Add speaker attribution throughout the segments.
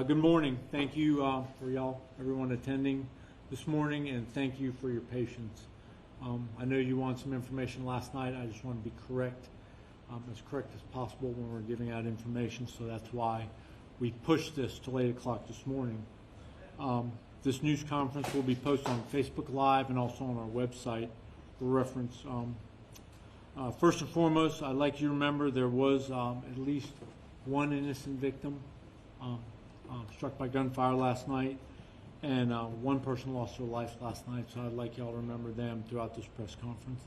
Speaker 1: Good morning. Thank you for everyone attending this morning, and thank you for your patience. I know you want some information last night. I just want to be correct, as correct as possible when we're giving out information, so that's why we pushed this till 8 o'clock this morning. This news conference will be posted on Facebook Live and also on our website for reference. First and foremost, I'd like you to remember there was at least one innocent victim struck by gunfire last night, and one person lost their life last night, so I'd like y'all to remember them throughout this press conference.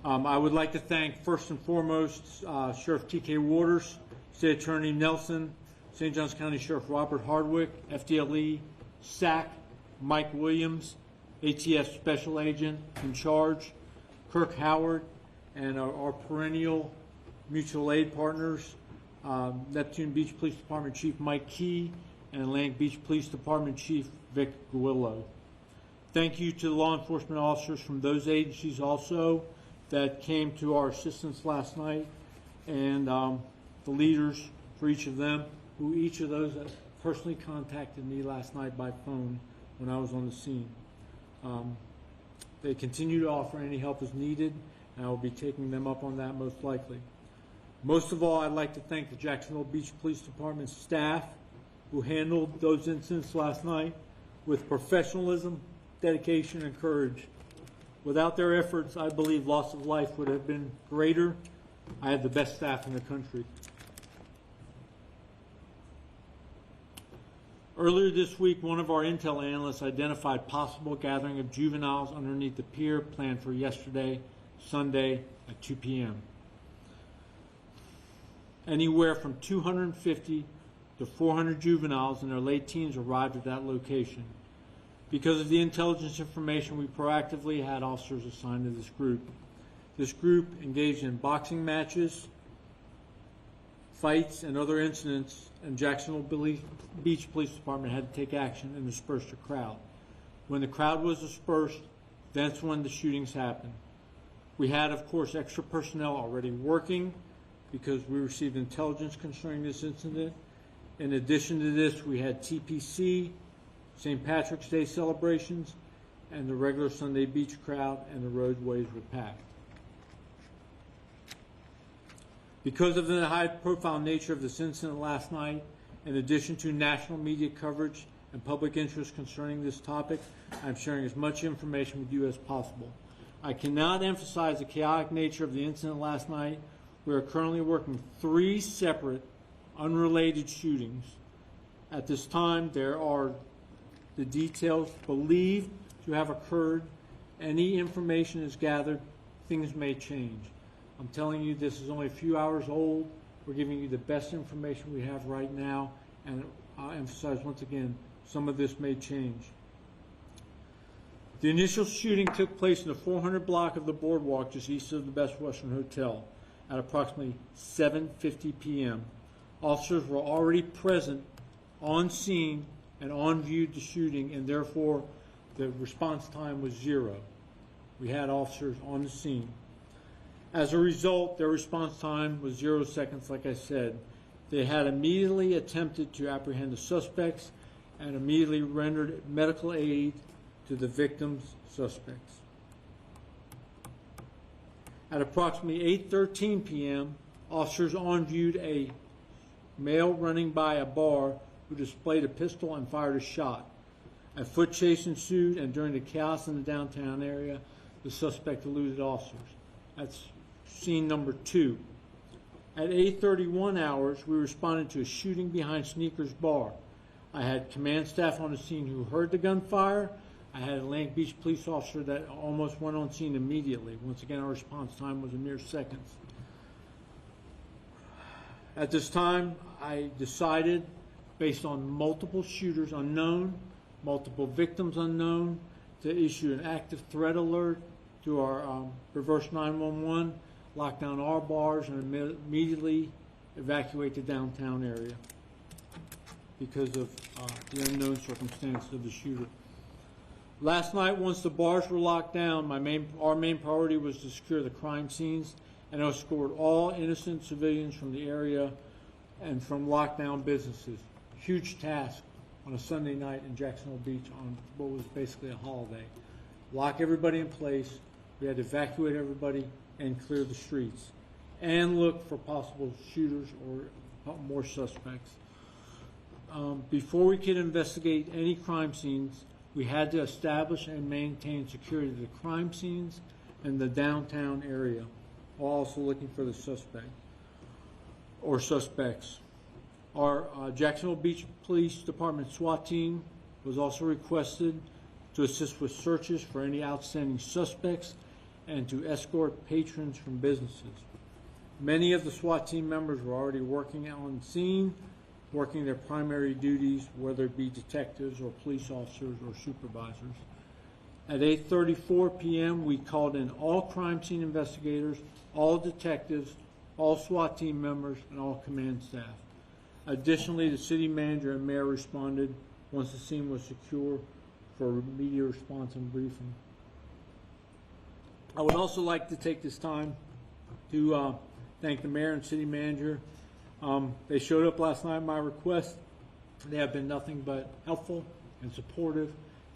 Speaker 1: I would like to thank, first and foremost, Sheriff T.K. Waters, State Attorney Nelson, St. Johns County Sheriff Robert Hardwick, FDLE, SAC, Mike Williams, ATF Special Agent in charge, Kirk Howard, and our perennial mutual aid partners, Neptune Beach Police Department Chief Mike Key and Atlantic Beach Police Department Chief Vic Guillo. Thank you to the law enforcement officers from those agencies also that came to our assistance last night, and the leaders for each of them, who each of those personally contacted me last night by phone when I was on the scene. They continue to offer any help as needed, and I will be taking them up on that most likely. Most of all, I'd like to thank the Jacksonville Beach Police Department staff who handled those incidents last night with professionalism, dedication, and courage. Without their efforts, I believe loss of life would have been greater. I have the best staff in the country. Earlier this week, one of our intel analysts identified possible gathering of juveniles underneath the pier planned for yesterday, Sunday, at 2 p.m. Anywhere from 250 to 400 juveniles in their late teens arrived at that location. Because of the intelligence information, we proactively had officers assigned to this group. This group engaged in boxing matches, fights, and other incidents, and Jacksonville Beach Police Department had to take action and disperse the crowd. When the crowd was dispersed, that's when the shootings happened. We had, of course, extra personnel already working because we received intelligence concerning this incident. In addition to this, we had TPC, St. Patrick's Day celebrations, and the regular Sunday beach crowd, and the roadways were packed. Because of the high-profile nature of this incident last night, in addition to national media coverage and public interest concerning this topic, I'm sharing as much information with you as possible. I cannot emphasize the chaotic nature of the incident last night. We are currently working 3 separate, unrelated shootings. At this time, there are the details believed to have occurred. Any information is gathered, things may change. I'm telling you, this is only a few hours old. We're giving you the best information we have right now, and I'll emphasize once again, some of this may change. The initial shooting took place in the 400 block of the boardwalk just east of the Best Western Hotel at approximately 7:50 p.m. Officers were already present on scene and on view the shooting, and therefore the response time was 0. We had officers on the scene. As a result, their response time was 0 seconds, like I said. They had immediately attempted to apprehend the suspects and immediately rendered medical aid to the victims' suspects. At approximately 8:13 p.m., officers on viewed a male running by a bar who displayed a pistol and fired a shot. A foot chase ensued, and during the chaos in the downtown area, the suspect eluded officers. That's scene number 2. At 8:31 hours, we responded to a shooting behind Sneakers Bar. I had command staff on the scene who heard the gunfire. I had an Atlantic Beach police officer that almost went on scene immediately. Once again, our response time was a mere seconds. At this time, I decided, based on multiple shooters unknown, multiple victims unknown, to issue an active threat alert to our reverse 911, lock down our bars, and immediately evacuate the downtown area because of the unknown circumstances of the shooter. Last night, once the bars were locked down, our main priority was to secure the crime scenes and escort all innocent civilians from the area and from lockdown businesses. huge task on a Sunday night in Jacksonville Beach on what was basically a holiday. Lock everybody in place. We had to evacuate everybody and clear the streets and look for possible shooters or more suspects. Before we could investigate any crime scenes, we had to establish and maintain security of the crime scenes and the downtown area, while also looking for the suspect or suspects. Our Jacksonville Beach Police Department SWAT team was also requested to assist with searches for any outstanding suspects and to escort patrons from businesses. Many of the SWAT team members were already working on scene, working their primary duties, whether it be detectives or police officers or supervisors. At 8:34 p.m., we called in all crime scene investigators, all detectives, all SWAT team members, and all command staff. Additionally, the city manager and mayor responded once the scene was secure for immediate response and briefing. I would also like to take this time to thank the mayor and city manager. They showed up last night at my request. They have been nothing but helpful and supportive,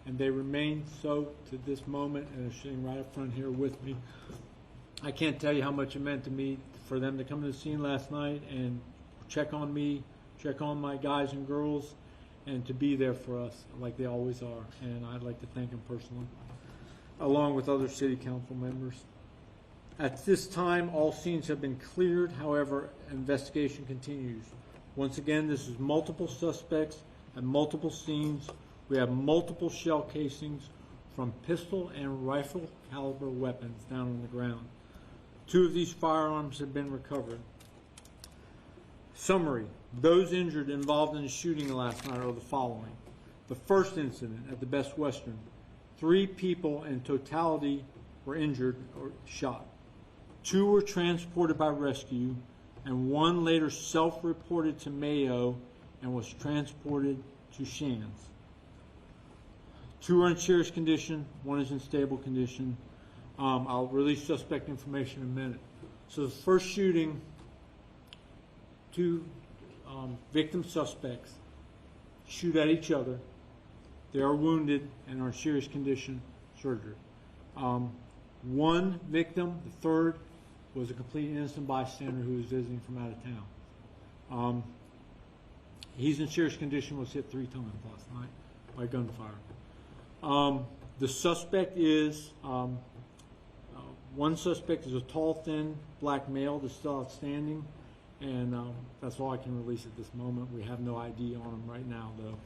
Speaker 1: and they remain so to this moment, and are sitting right up front here with me. I can't tell you how much it meant to me for them to come to the scene last night and check on me, check on my guys and girls, and to be there for us like they always are. And I'd like to thank them personally, along with other city council members. At this time, all scenes have been cleared. However, investigation continues. Once again, this is multiple suspects at multiple scenes. We have multiple shell casings from pistol and rifle caliber weapons down on the ground. 2 of these firearms have been recovered. Summary: those injured involved in the shooting last night are the following. The first incident at the Best Western, 3 people in totality were injured or shot. 2 were transported by rescue, and 1 later self-reported to Mayo and was transported to Shands. 2 are in serious condition, 1 is in stable condition. I'll release suspect information in a minute. So the first shooting, 2 victim suspects shoot at each other. They are wounded and are in serious condition, surgery. 1 victim, the third, was a complete innocent bystander who was visiting from out of town. He's in serious condition, was hit 3 times last night by gunfire. The suspect is, one suspect is a tall, thin, black male that's still outstanding, and that's all I can release at this moment. We have no ID on him right now, though.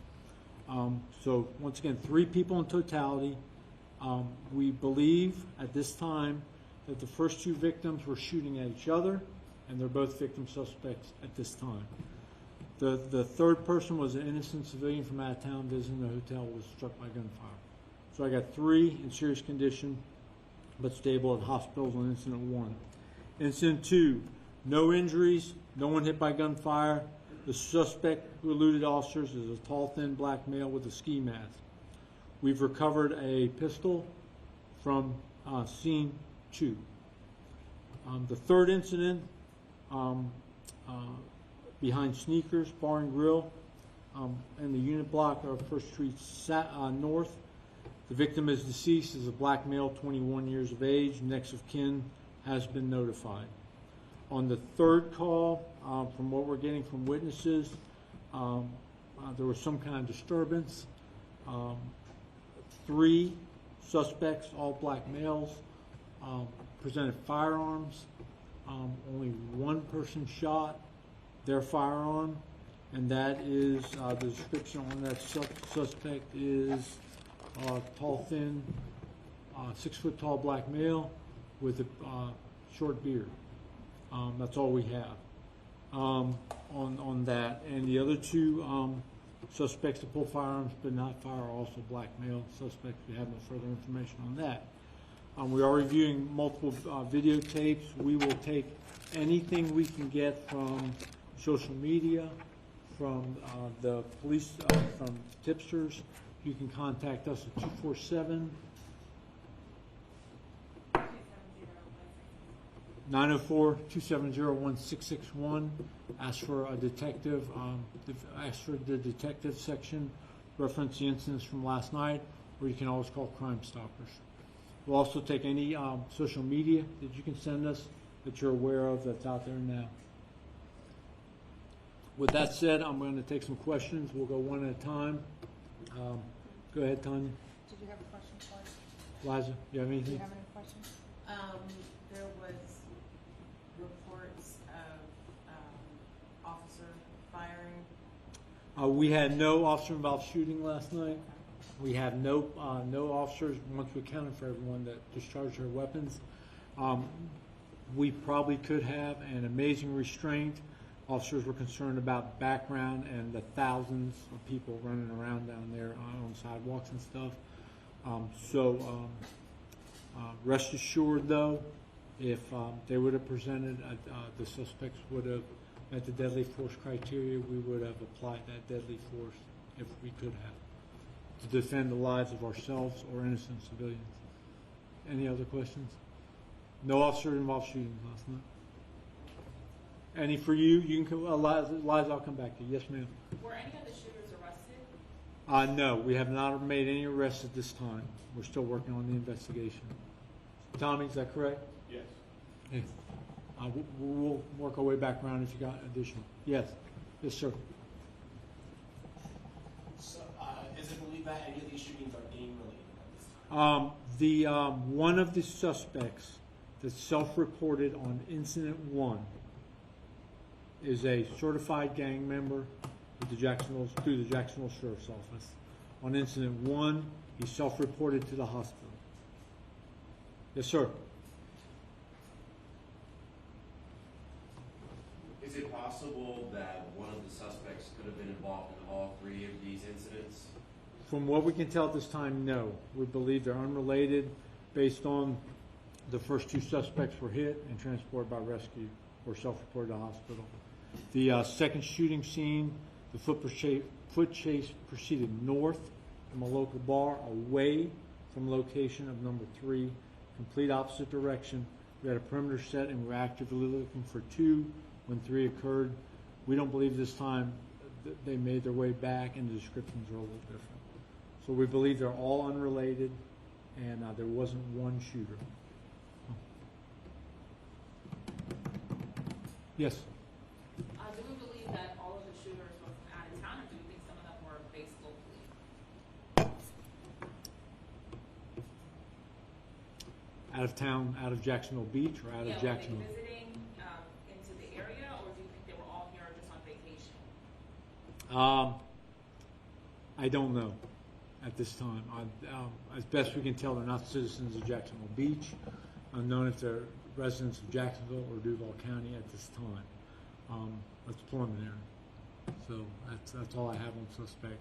Speaker 1: So once again, 3 people in totality. We believe at this time that the first 2 victims were shooting at each other, and they're both victim suspects at this time. The third person was an innocent civilian from out of town visiting the hotel, was struck by gunfire. So I got 3 in serious condition, but stable at hospitals on incident 1. Incident 2, no injuries, no one hit by gunfire. The suspect who eluded officers is a tall, thin black male with a ski mask. We've recovered a pistol from scene 2. The third incident, behind Sneakers Bar and Grill in the unit block of First Street North. The victim is deceased, is a black male, 21 years of age. Next of kin has been notified. On the third call, from what we're getting from witnesses, there was some kind of disturbance. 3 suspects, all black males, presented firearms. Only 1 person shot their firearm, and that is the description on that suspect is tall, thin, 6 foot tall black male with a short beard. That's all we have on that. And the other 2 suspects that pull firearms but not fire are also black male suspects. We have no further information on that. We are reviewing multiple videotapes. We will take anything we can get from social media, from the police, from tipsters. You can contact us at 247. 904-270-1661. Ask for a detective. Ask for the detective section. Reference the incidents from last night, or you can always call Crime Stoppers. We'll also take any social media that you can send us that you're aware of that's out there now. With that said, I'm going to take some questions. We'll go one at a time. Go ahead, Tanya.
Speaker 2: Did you have a question for us?
Speaker 1: Liza, you have anything?
Speaker 2: Do you have any questions?
Speaker 3: There was reports of officer firing.
Speaker 1: We had no officer-involved shooting last night. We have no officers, once we counted for everyone that discharged their weapons. We probably could have an amazing restraint. Officers were concerned about background and the thousands of people running around down there on sidewalks and stuff. Rest assured, though, if they would have presented, the suspects would have met the deadly force criteria, we would have applied that deadly force if we could have, to defend the lives of ourselves or innocent civilians. Any other questions? No officer-involved shootings last night. Any for you? You can Liza, I'll come back to you. Yes, ma'am.
Speaker 3: Were any of the shooters arrested?
Speaker 1: No, we have not made any arrests at this time. We're still working on the investigation. Tommy, is that correct?
Speaker 4: Yes.
Speaker 1: Okay. We'll work our way back around if you got additional. Yes. Yes, sir.
Speaker 4: So, is it believed that any of these shootings are gang-related at this time?
Speaker 1: One of the suspects that self-reported on incident 1 is a certified gang member with through the Jacksonville Sheriff's Office. On incident 1, he self-reported to the hospital. Yes, sir.
Speaker 5: Is it possible that one of the suspects could have been involved in all 3 of these incidents?
Speaker 1: From what we can tell at this time, no. We believe they're unrelated based on the first 2 suspects were hit and transported by rescue or self-reported to the hospital. The second shooting scene, the foot chase proceeded north from a local bar away from location of number 3, complete opposite direction. We had a perimeter set and we were actively looking for 2 when 3 occurred. We don't believe this time they made their way back and the descriptions are a little different. So we believe they're all unrelated and there wasn't one shooter. Yes?
Speaker 3: Do we believe that all of the shooters were from out of town, or do we think some of them were based locally?
Speaker 1: Out of town, out of Jacksonville Beach or out of Jacksonville?
Speaker 3: Were they visiting into the area, or do you think they were all here just on vacation?
Speaker 1: I don't know at this time. As best we can tell, they're not citizens of Jacksonville Beach. Unknown if they're residents of Jacksonville or Duval County at this time. That's preliminary. So that's all I have on suspect.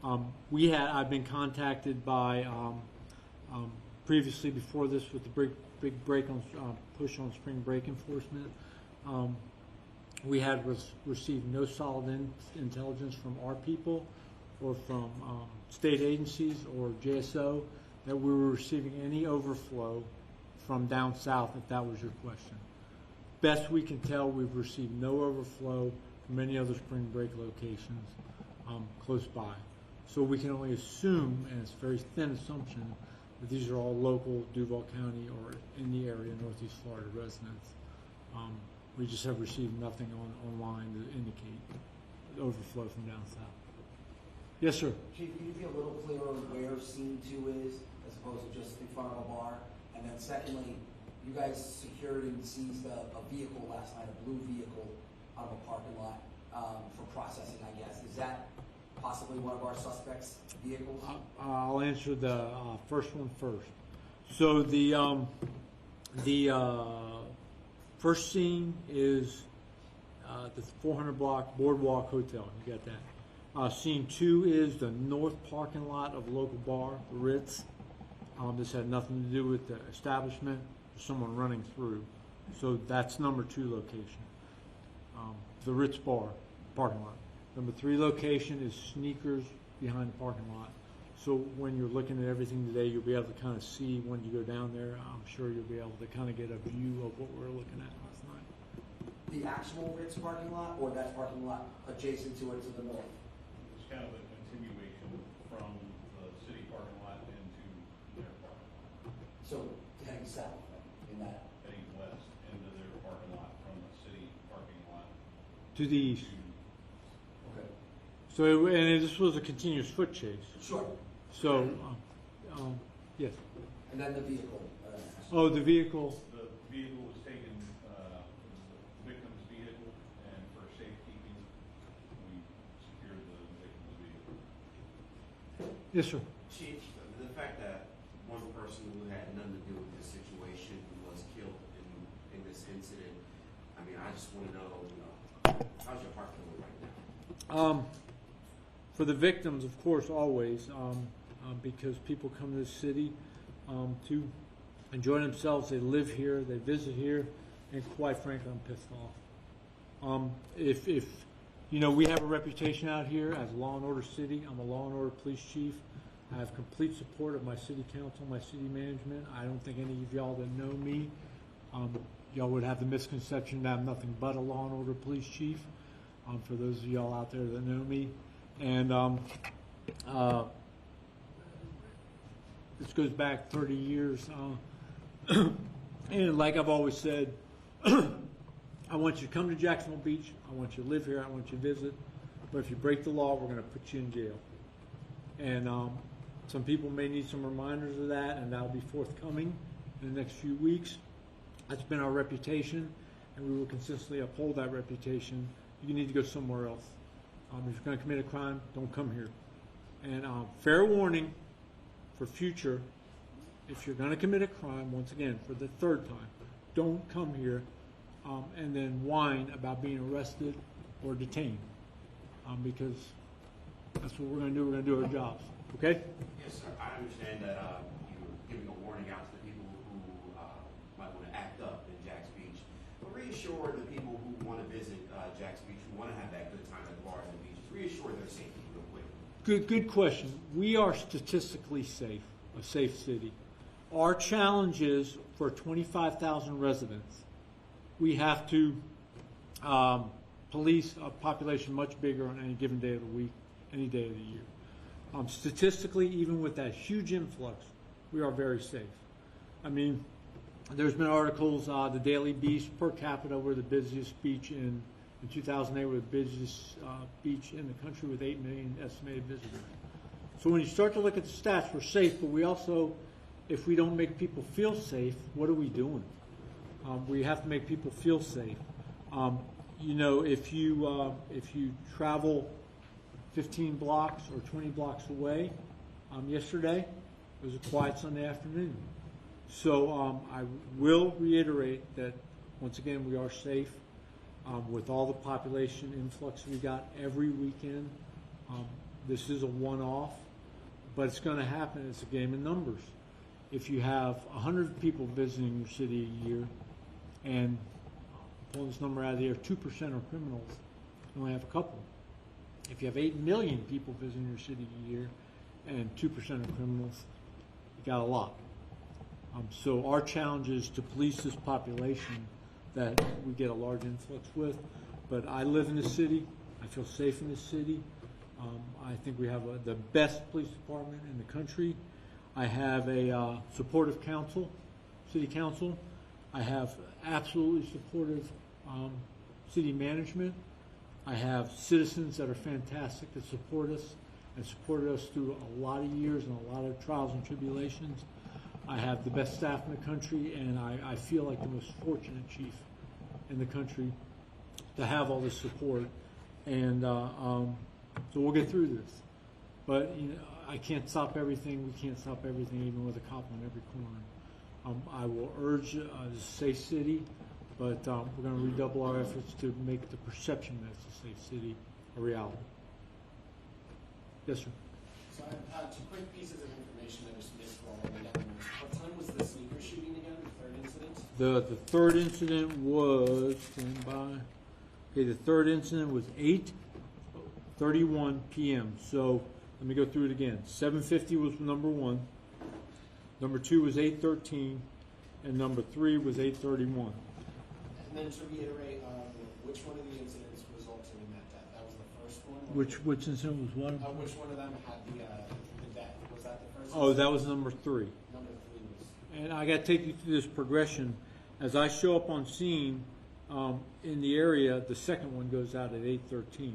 Speaker 1: I've been contacted by previously before this with the big break on push on spring break enforcement. We had received no solid intelligence from our people or from state agencies or JSO that we were receiving any overflow from down south, if that was your question. Best we can tell, we've received no overflow from any other spring break locations close by. So we can only assume, and it's a very thin assumption, that these are all local Duval County or in the area, Northeast Florida residents. We just have received nothing online to indicate overflow from down south. Yes, sir.
Speaker 6: Chief, can you be a little clearer where scene 2 is, as opposed to just in front of a bar? And then secondly, you guys secured and seized a vehicle last night, a blue vehicle, out of a parking lot for processing, I guess. Is that possibly one of our suspects' vehicles?
Speaker 1: I'll answer the first one first. So the first scene is the 400 block Boardwalk Hotel. You got that. Scene 2 is the north parking lot of a local bar, the Ritz. This had nothing to do with the establishment or someone running through. So that's number 2 location. The Ritz bar, parking lot. Number 3 location is Sneakers behind the parking lot. So when you're looking at everything today, you'll be able to kind of see when you go down there. I'm sure you'll be able to kind of get a view of what we're looking at last night.
Speaker 6: The actual Ritz parking lot, or that parking lot adjacent to it to the north?
Speaker 7: It's kind of a continuation from the city parking lot into their parking lot,
Speaker 6: So heading south in that.
Speaker 7: heading west into their parking lot from the city parking lot
Speaker 1: To the east.
Speaker 7: to,
Speaker 6: Okay.
Speaker 1: So, and this was a continuous foot chase.
Speaker 6: Sure.
Speaker 1: So, yes.
Speaker 6: And then the vehicle.
Speaker 1: Oh, the vehicle.
Speaker 7: the vehicle was taken, the victim's vehicle, and for safekeeping, we secured the victim's vehicle.
Speaker 1: Yes, sir.
Speaker 5: Chief, the fact that one person who had nothing to do with this situation was killed in this incident, I mean, I just want to know, how's your heart feeling right now?
Speaker 1: For the victims, of course, always, because people come to this city to enjoy themselves. They live here, they visit here, and quite frankly, I'm pissed off. If we have a reputation out here as a law and order city. I'm a law and order police chief. I have complete support of my city council, my city management. I don't think any of y'all that know me, y'all would have the misconception that I'm nothing but a law and order police chief. For those of y'all out there that know me, and this goes back 30 years. And like I've always said, I want you to come to Jacksonville Beach. I want you to live here. I want you to visit. But if you break the law, we're going to put you in jail. And some people may need some reminders of that, and that'll be forthcoming in the next few weeks. That's been our reputation, and we will consistently uphold that reputation. You need to go somewhere else. If you're going to commit a crime, don't come here. And fair warning for future, if you're going to commit a crime, once again, for the third time, don't come here and then whine about being arrested or detained, because that's what we're going to do. We're going to do our jobs. Okay?
Speaker 5: Yes, sir. I understand that you're giving a warning out to the people who might want to act up in Jacks Beach. But reassure the people who want to visit Jacks Beach, who want to have that good time at the bars and the beaches, reassure their safety real quick.
Speaker 1: Good question. We are statistically safe, a safe city. Our challenge is for 25,000 residents, we have to police a population much bigger on any given day of the week, any day of the year. Statistically, even with that huge influx, we are very safe. I mean, there's been articles, the Daily Beast per capita, we're the busiest beach in 2008, we're the busiest beach in the country with 8 million estimated visitors. So when you start to look at the stats, we're safe, but we also, if we don't make people feel safe, what are we doing? We have to make people feel safe. If you travel 15 blocks or 20 blocks away, yesterday it was a quiet Sunday afternoon. So I will reiterate that once again we are safe with all the population influx we got every weekend. This is a one-off, but it's going to happen. It's a game of numbers. If you have 100 people visiting your city a year, and pulling this number out of the air, 2% are criminals. You only have a couple. If you have 8 million people visiting your city a year, and 2% are criminals, you got a lot. So our challenge is to police this population that we get a large influx with. But I live in the city. I feel safe in the city. I think we have the best police department in the country. I have a supportive council, city council. I have absolutely supportive city management. I have citizens that are fantastic that support us and supported us through a lot of years and a lot of trials and tribulations. I have the best staff in the country, and I feel like the most fortunate chief in the country to have all this support. And so we'll get through this. But I can't stop everything. We can't stop everything, even with a cop on every corner. I will urge a safe city, but we're going to redouble our efforts to make the perception that it's a safe city a reality. Yes, sir.
Speaker 4: So I have two quick pieces of information that are submitted for all of the governors. What time was the sneaker shooting again, the third incident?
Speaker 1: The third incident was, stand by. Okay, the third incident was 8:31 p.m. So let me go through it again. 750 was number 1. Number 2 was 813, and number 3 was 831.
Speaker 4: And then to reiterate, which one of the incidents resulted in that death? That was the first one? Or
Speaker 1: Which incident was what?
Speaker 4: which one of them had the death? Was that the first?
Speaker 1: Oh, that was number 3.
Speaker 4: Number 3 was.
Speaker 1: And I got to take you through this progression. As I show up on scene in the area, the second one goes out at 8:13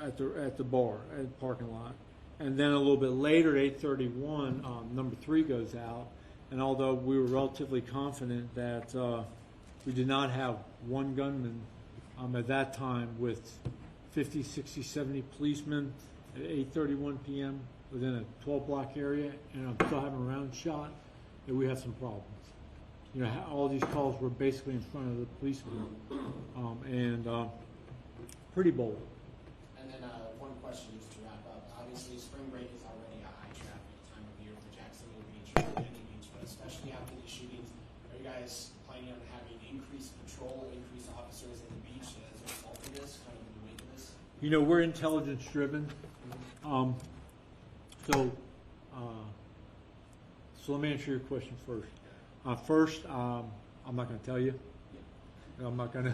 Speaker 1: at the bar, at the parking lot. And then a little bit later, at 8:31, number 3 goes out. And although we were relatively confident that we did not have one gunman at that time with 50, 60, 70 policemen at 8:31 p.m. within a 12-block area, and I'm still having a round shot, that we have some problems. You know, all these calls were basically in front of the police and pretty bold.
Speaker 4: And then one question just to wrap up. Obviously, spring break is already a high traffic time of year for Jacksonville Beach or any beach, but especially after these shootings, are you guys planning on having increased patrol, increased officers at the beach as a result of this, kind of in the wake of this?
Speaker 1: You know, we're intelligence driven. So let me answer your question first. I'm not going to tell you. I'm not going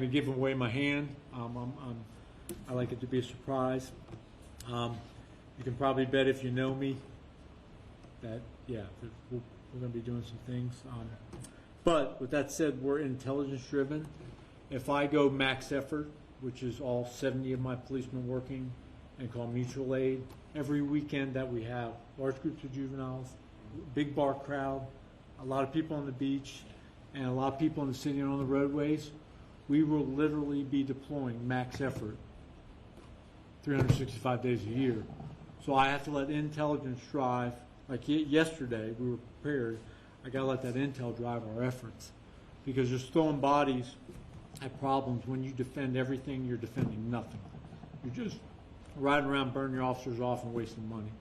Speaker 1: to give away my hand. I like it to be a surprise. You can probably bet if you know me that we're going to be doing some things. But with that said, we're intelligence driven. If I go max effort, which is all 70 of my policemen working, and call mutual aid, every weekend that we have large groups of juveniles, big bar crowd, a lot of people on the beach, and a lot of people in the city and on the roadways, we will literally be deploying max effort 365 days a year. So I have to let intelligence drive. Like yesterday, we were prepared. I got to let that intel drive our efforts, because just throwing bodies at problems, when you defend everything, you're defending nothing. You're just riding around, burning your officers off, and wasting money.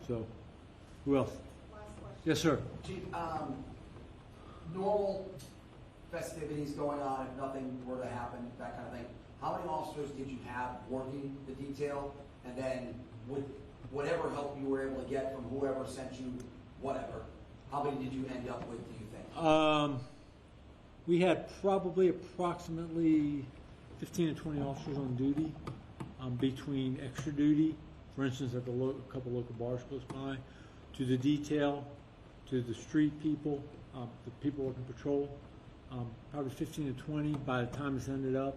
Speaker 1: So, who else?
Speaker 2: Last question.
Speaker 1: Yes, sir.
Speaker 6: Chief, normal festivities going on, if nothing were to happen, that kind of thing, how many officers did you have working the detail? And then with whatever help you were able to get from whoever sent you whatever, how many did you end up with, do you think?
Speaker 1: We had probably approximately 15 to 20 officers on duty, between extra duty, for instance, at a couple local bars close by, to the detail, to the street people, the people working patrol. Probably 15 to 20. By the time it's ended up,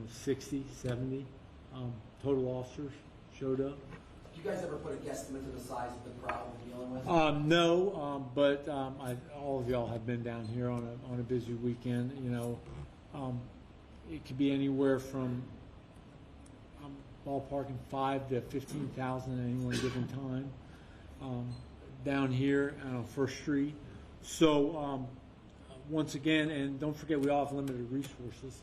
Speaker 1: 60, 70 total officers showed up.
Speaker 6: Did you guys ever put a guesstimate to the size of the crowd we're dealing with?
Speaker 1: No, but all of y'all have been down here on a busy weekend. You know, it could be anywhere from ballparking 5 to 15,000 at any one given time down here on First Street. So once again, and don't forget, we all have limited resources.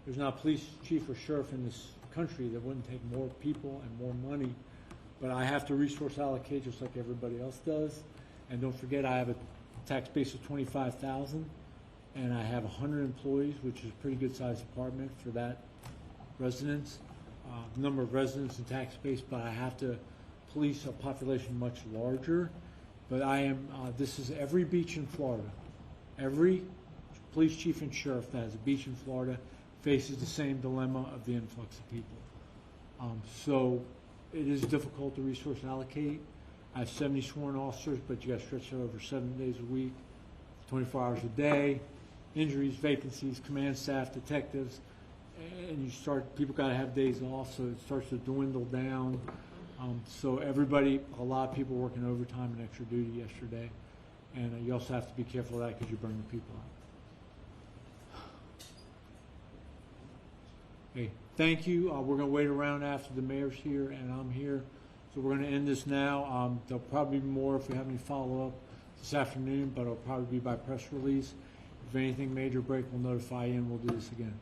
Speaker 1: There's not a police chief or sheriff in this country that wouldn't take more people and more money. But I have to resource allocate just like everybody else does. And don't forget, I have a tax base of 25,000, and I have 100 employees, which is a pretty good sized department for that residence, number of residents and tax base. But I have to police a population much larger. But I am. This is every beach in Florida. Every police chief and sheriff that has a beach in Florida faces the same dilemma of the influx of people. So it is difficult to resource allocate. I have 70 sworn officers, but you got to stretch it over 7 days a week, 24 hours a day, injuries, vacancies, command staff, detectives, and people got to have days off, so it starts to dwindle down. So a lot of people working overtime and extra duty yesterday, and you also have to be careful of that because you burn the people out. Okay, thank you. We're going to wait around after the mayor's here and I'm here. So we're going to end this now. There'll probably be more if we have any follow-up this afternoon, but it'll probably be by press release. If anything major break, we'll notify you and we'll do this again.